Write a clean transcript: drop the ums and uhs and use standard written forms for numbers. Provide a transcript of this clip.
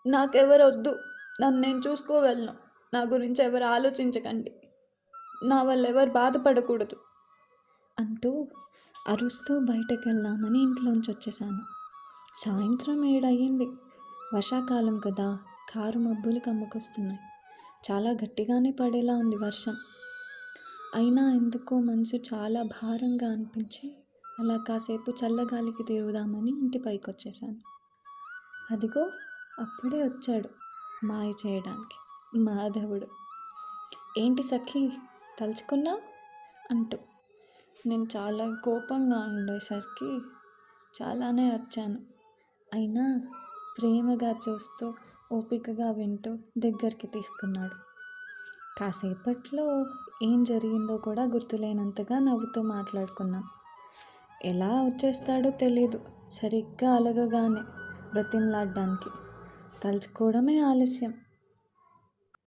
నాకెవరొద్దు. నన్ను నేను చూసుకోగలను. నా గురించి ఎవరు ఆలోచించకండి. నా వల్ల ఎవరు బాధపడకూడదు అంటూ అరుస్తూ బయటకెళ్దామని ఇంట్లోంచి వచ్చేసాను. సాయంత్రం 7 అయ్యింది. వర్షాకాలం కదా, కారు మబ్బులు కమ్ముకొస్తున్నాయి. చాలా గట్టిగానే పడేలా ఉంది వర్షం. అయినా ఎందుకో మనసు చాలా భారంగా అనిపించి అలా కాసేపు చల్లగాలికి తిరుగుదామని ఇంటి పైకొచ్చేసాను. అదిగో అప్పుడే వచ్చాడు మాయ చేయడానికి మాధవుడు. ఏంటి సఖీ తలుచుకున్నావు అంటూ. నేను చాలా కోపంగా ఉండేసరికి చాలానే అరిచాను. అయినా ప్రేమగా చూస్తూ ఓపికగా వింటూ దగ్గరికి తీసుకున్నాడు. కాసేపట్లో ఏం జరిగిందో కూడా గుర్తులేనంతగా నవ్వుతూ మాట్లాడుకున్నాం. ఎలా వచ్చేస్తాడో తెలీదు, సరిగ్గా అలగగానే బ్రతిమలాడడానికి. తలుచుకోవడమే ఆలస్యం.